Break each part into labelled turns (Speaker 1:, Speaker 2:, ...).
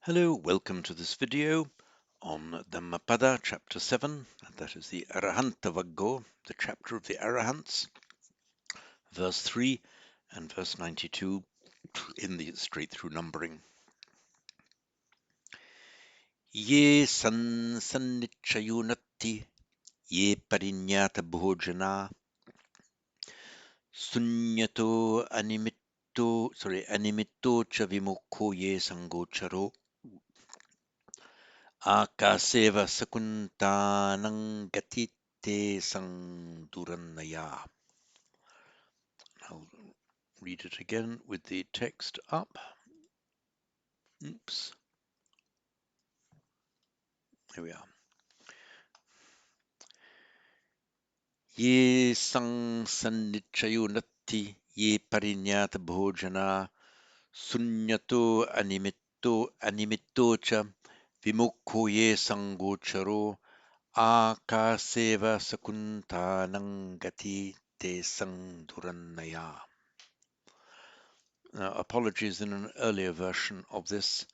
Speaker 1: Hello, welcome to this video on Dhammapada, chapter 7, and that is the Arahantavaggo, the chapter of the Arahants, verse 3 and verse 92 in the straight-through numbering. Ye sannichayunatti, ye parinyata bhojana, sunyato animitto cha vimukho ye sangocharo, Akaseva sakuntanang gatite sangdurannaya. I'll read it again with the text up. Oops. Here we are. Ye sang sannichayunatti ye parinyata bhojana sunyato animitto cha vimukho ye sangocharo akaseva sakuntanang gatite sangdurannaya. Now, apologies, in an earlier version of this,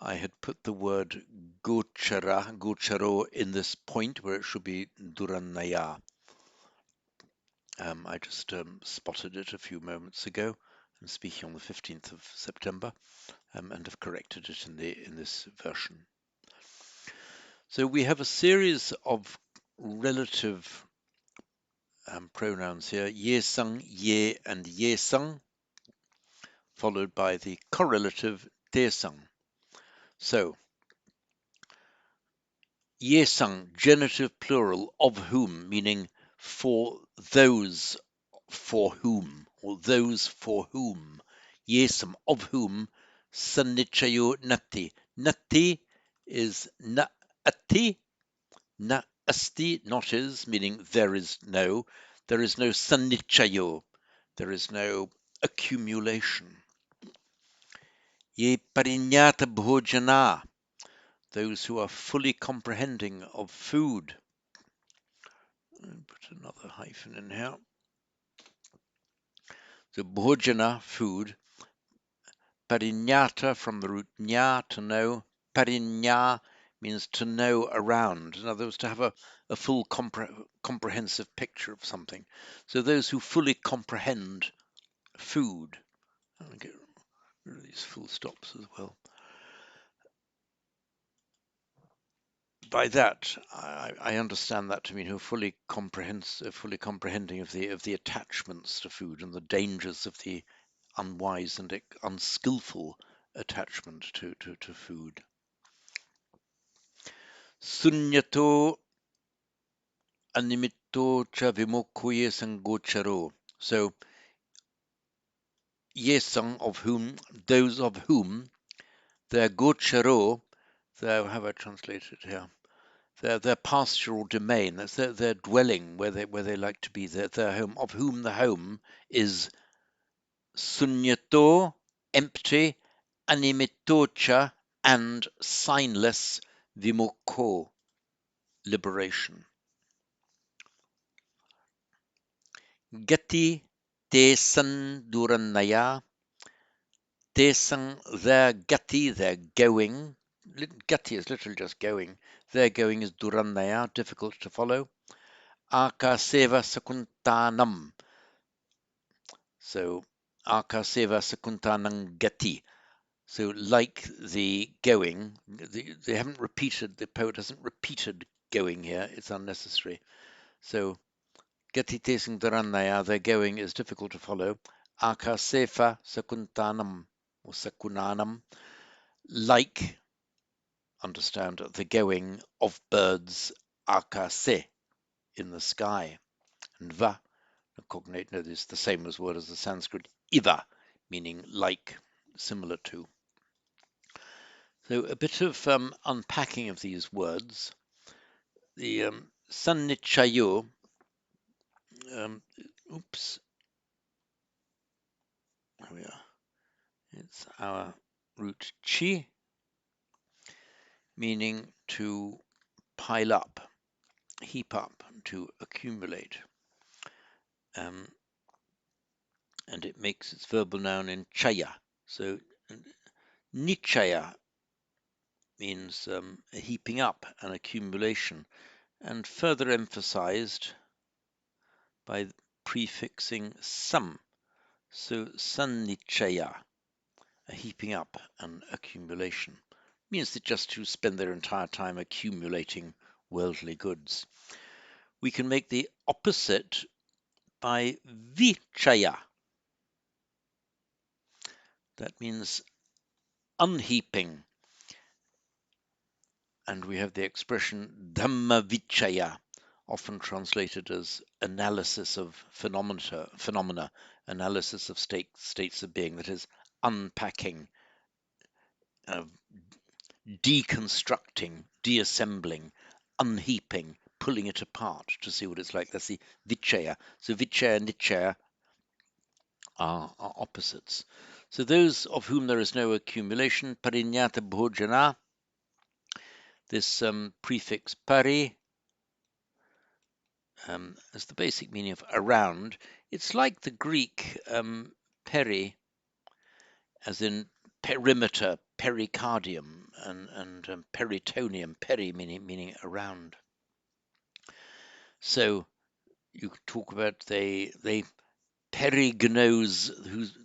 Speaker 1: I had put the word gocharo in this point where it should be durannaya. I just spotted it a few moments ago and speaking on the 15th of September and have corrected it in this version. So we have a series of relative pronouns here, ye-sung, ye, and ye-sung, followed by the correlative de-sung. So, ye-sung, genitive plural, of whom, meaning for those for whom, or those for whom. Ye-sum, of whom, sannichayo natti. Natti is na-atti, na-asti, not is, meaning there is no sannichayo, there is no accumulation. Ye parinyata bhojana, those who are fully comprehending of food. Put another hyphen in here. So bhojana, food. Parinyata, from the root nya, to know. Parinya means to know around. In other words, to have a full comprehensive picture of something. So those who fully comprehend food. I'll get rid of these full stops as well. By that, I understand that to mean who are fully comprehending of the attachments to food and the dangers of the unwise and unskillful attachment to food. Sunyato animitto cha vimokhoye sangocharo. So, yesang, of whom, those of whom, their gocharo, how have I translated it here? Their pastoral domain, that's their dwelling where they like to be, their home, of whom the home is sunyato, empty, animitocha, and signless, vimokho, liberation. Gati tesan durannaya, tesan, their gati, their going. Gati is literally just going. Their going is durannaya, difficult to follow. Akaseva sakuntanam. So, akaseva sakuntanam gati. So, like the going, they haven't repeated, the poet hasn't repeated going here, it's unnecessary. So, gati tesing durannaya, their going is difficult to follow. Akasefa sakuntanam, or sakunanam, like, understand, the going of birds, akase, in the sky. And va, the cognate, no, this is the same as word as the Sanskrit iva, meaning like, similar to. So a bit of unpacking of these words. The sannichayo, oops, there we are. It's our root chi, meaning to pile up, heap up, to accumulate. And it makes its verbal noun in chaya. So nichaya, means a heaping up, an accumulation, and further emphasized by prefixing sam. So sannichaya, a heaping up, an accumulation, means that just to spend their entire time accumulating worldly goods. We can make the opposite by vichaya. That means unheaping. And we have the expression Dhammavichaya, often translated as analysis of phenomena, analysis of states of being, that is, unpacking, uh, deconstructing, deassembling, unheaping, pulling it apart to see what it's like. That's the vichaya. So vichaya and nichaya are opposites. So those of whom there is no accumulation, parinyata bhojana, this prefix pari as the basic meaning of around. It's like the Greek peri, as in perimeter, pericardium, and peritonium, peri meaning around. So you talk about they perignose,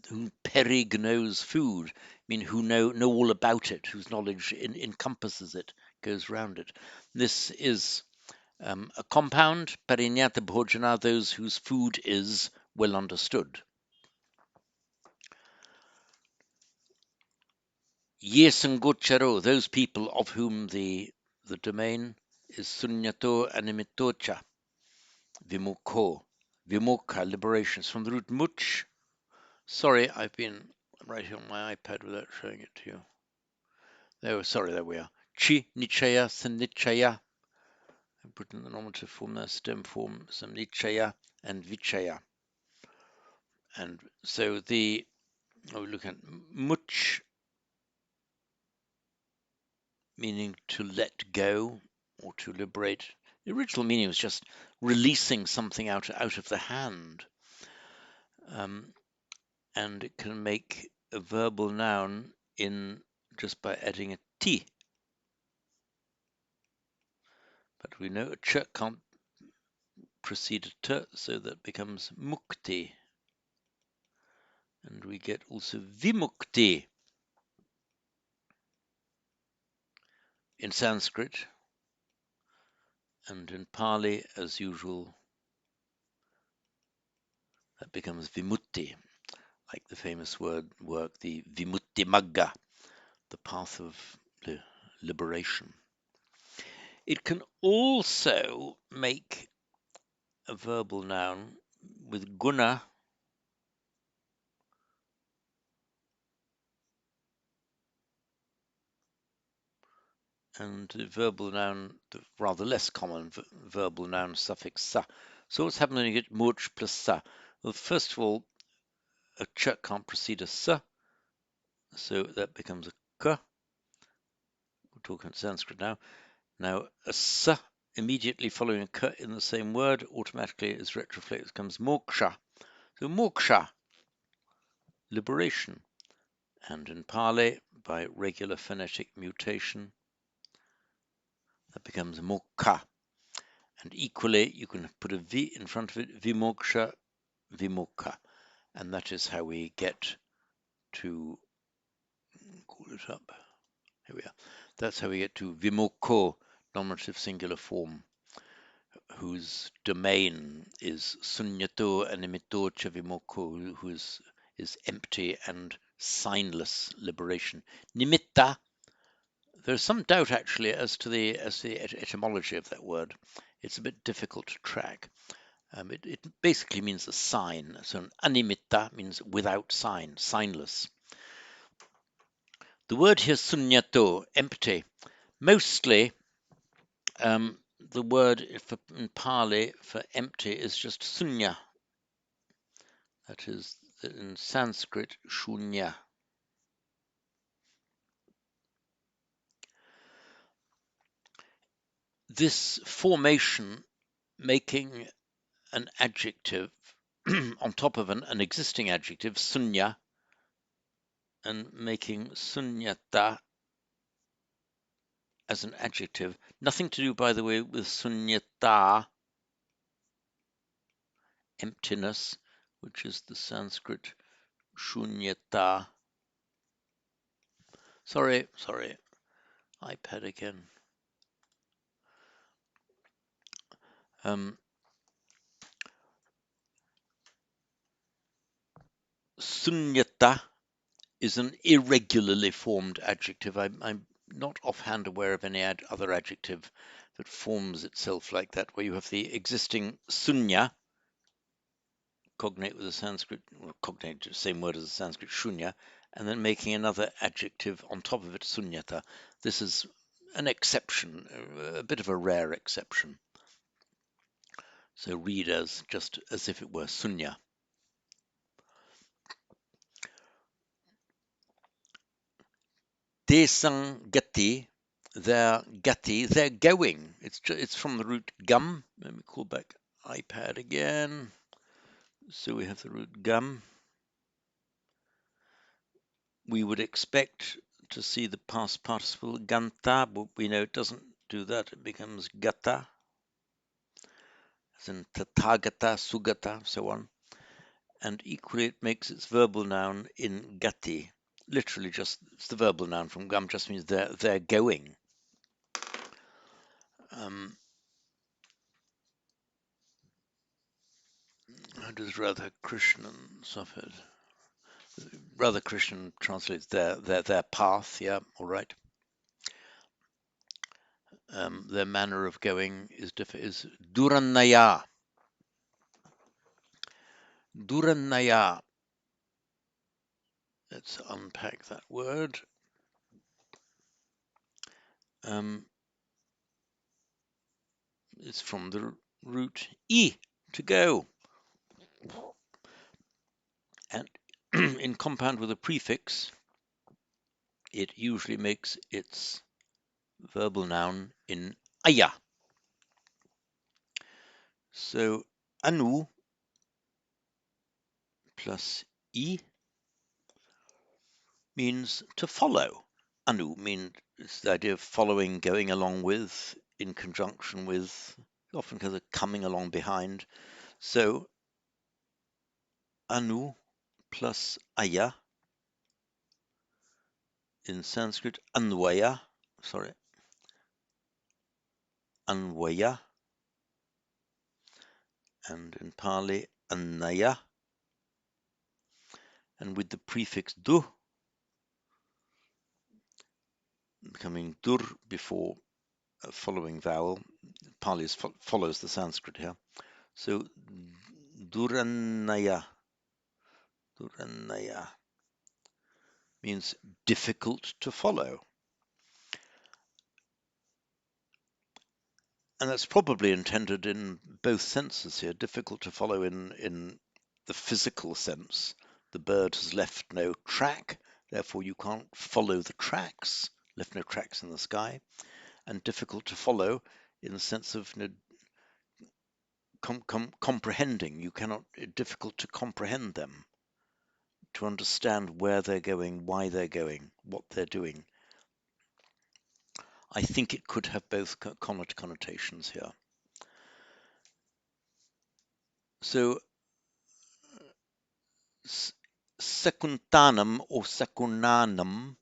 Speaker 1: who perignose food, mean who know all about it, whose knowledge encompasses it, goes round it. This is a compound, parinyata bhojana, those whose food is well understood. Yesangocharo, those people of whom the domain is sunyato animitocha, vimukho, vimukha, liberations, from the root much. Sorry, I've been writing on my iPad without showing it to you. There we are. Chi, nichaya, sanichaya. I put in the nominative form there, stem form, some nichaya and vichaya. And so we look at much, meaning to let go or to liberate. The original meaning was just releasing something out of the hand. And it can make a verbal noun in just by adding a t. But we know a ch can't precede a t, so that becomes mukti. And we get also vimukti in Sanskrit, and in Pali, as usual, that becomes vimutti, like the famous work, the Vimutti Magga, the path of liberation. It can also make a verbal noun with guna and the verbal noun, the rather less common verbal noun suffix sa. So what's happening when you get much plus sa? Well, first of all, a ch can't precede a sa, so that becomes a k. We're talking Sanskrit now. Now, a sa immediately following a k in the same word automatically is retroflected, becomes moksha. So moksha, liberation. And in Pali, by regular phonetic mutation, that becomes mokha. And equally, you can put a V in front of it, vimoksha, vimokha. And that is how we get to, call it up, here we are. That's how we get to vimokho, nominative singular form, whose domain is sunyato animito cha vimokho, who is empty and signless liberation. Nimitta, there's some doubt actually as to the etymology of that word. It's a bit difficult to track. It basically means a sign. So an animitta means without sign, signless. The word here, sunyato, empty. Mostly, the word in Pali for empty is just sunya. That is in Sanskrit, shunya. This formation, making an adjective on top of an existing adjective, sunya, and making sunyata as an adjective. Nothing to do, by the way, with sunyata, emptiness, which is the Sanskrit shunyata. Sorry, iPad again. Sunyata is an irregularly formed adjective. I'm not offhand aware of any other adjective that forms itself like that, where you have the existing sunya, cognate with the Sanskrit, well, cognate, same word as the Sanskrit shunya, and then making another adjective on top of it, sunyata. This is an exception, a bit of a rare exception. So read as just as if it were sunya. Desang gati, they're going. It's from the root gum. Let me call back iPad again. So we have the root gum. We would expect to see the past participle ganta, but we know it doesn't do that. It becomes gata, as in tathagata, sugata, so on. And equally, it makes its verbal noun in gati. Literally, just it's the verbal noun from gum. Just means they're going. How does Radha Krishnan suffer? Radha Krishnan translates their path. Yeah, all right. Their manner of going is durannaya. Durannaya. Let's unpack that word. It's from the root e, to go. And in compound with a prefix, it usually makes its verbal noun in aya. So anu plus e means to follow. Anu means it's the idea of following, going along with, in conjunction with, often because of coming along behind. So anu plus aya in Sanskrit, anvaya, anvaya, and in Pali, annaya, and with the prefix du, becoming dur before a following vowel. Pali follows the Sanskrit here. So durannaya means difficult to follow. And that's probably intended in both senses here, difficult to follow in the physical sense. The bird has left no track, therefore you can't follow the tracks, left no tracks in the sky, and difficult to follow in the sense of comprehending. You cannot, difficult to comprehend them, to understand where they're going, why they're going, what they're doing. I think it could have both connotations here. So secuntanum or secunanum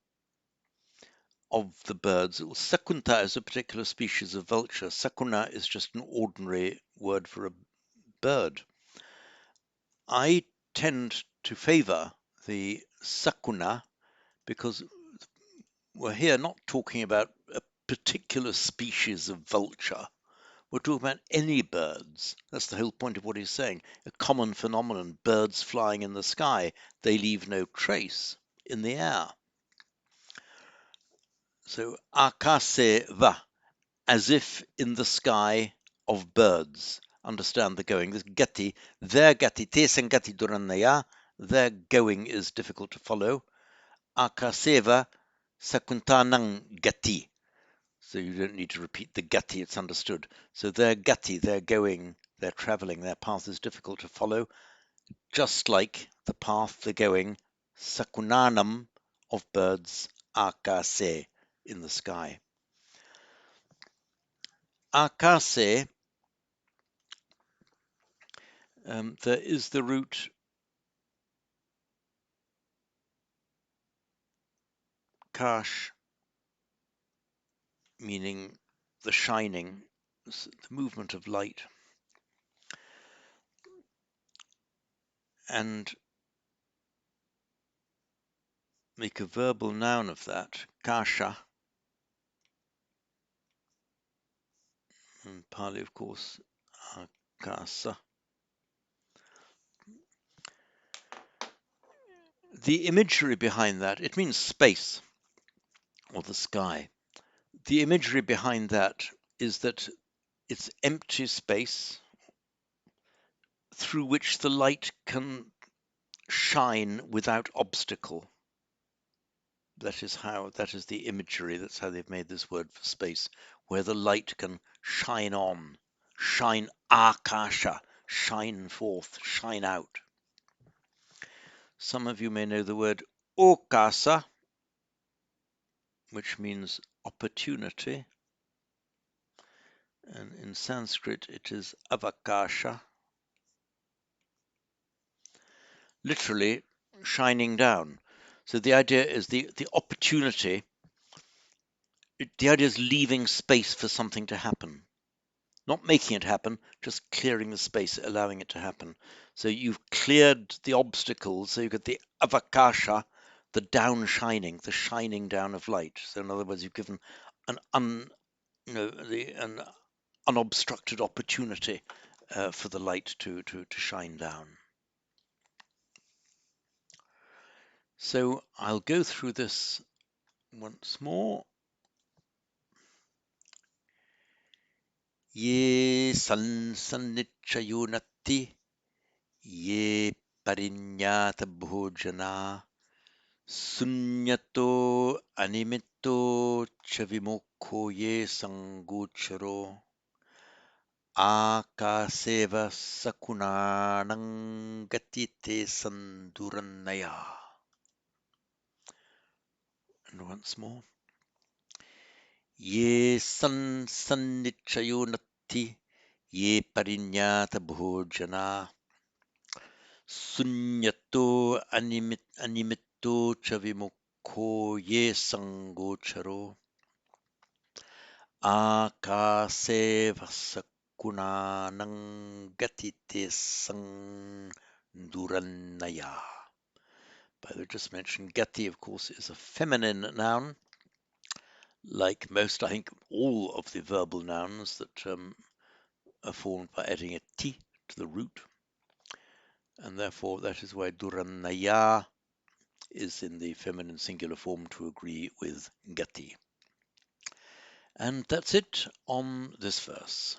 Speaker 1: of the birds. Secunta is a particular species of vulture. Secuna is just an ordinary word for a bird. I tend to favor the secuna because we're here not talking about a particular species of vulture. We're talking about any birds. That's the whole point of what he's saying. A common phenomenon, birds flying in the sky, they leave no trace in the air. So akaseva, as if in the sky of birds. Understand the going. This gati, their gati, tesen gati durannaya, their going is difficult to follow. Akaseva sakuntanang gati. So you don't need to repeat the gati, it's understood. So their gati, their going, their traveling, their path is difficult to follow, just like the path they're going, sakunanam of birds, akase, in the sky. Akase, there is the root kash, meaning the shining, the movement of light. And make a verbal noun of that, kasha. In Pali, of course, akasa. The imagery behind that, it means space or the sky. The imagery behind that is that it's empty space through which the light can shine without obstacle. That is the imagery, that's how they've made this word for space, where the light can shine on, shine akasha, shine forth, shine out. Some of you may know the word okasa, which means opportunity, and in Sanskrit it is avakasha, literally shining down. So the idea is the opportunity, the idea is leaving space for something to happen. Not making it happen, just clearing the space, allowing it to happen. So you've cleared the obstacles, so you get the avakasha, the down shining, the shining down of light. So in other words, you've given an an unobstructed opportunity for the light to shine down. So I'll go through this once more. Ye sannitchayunatti, ye parinyata bhojana, sunyato animitto chavimokho ye sangocharo, akaseva sakunanang gatite sandurannaya. And once more. Ye sannitchayonatti, ye parinyata bhojana, sunyato animitto chavimukho ye sangocharo, akase vasakunanang gatite sangdurannaya. By the way, just mentioned, gati, of course, is a feminine noun. Like most, I think, all of the verbal nouns that are formed by adding a ti to the root, and therefore that is why durannaya is in the feminine singular form to agree with gati. And that's it on this verse.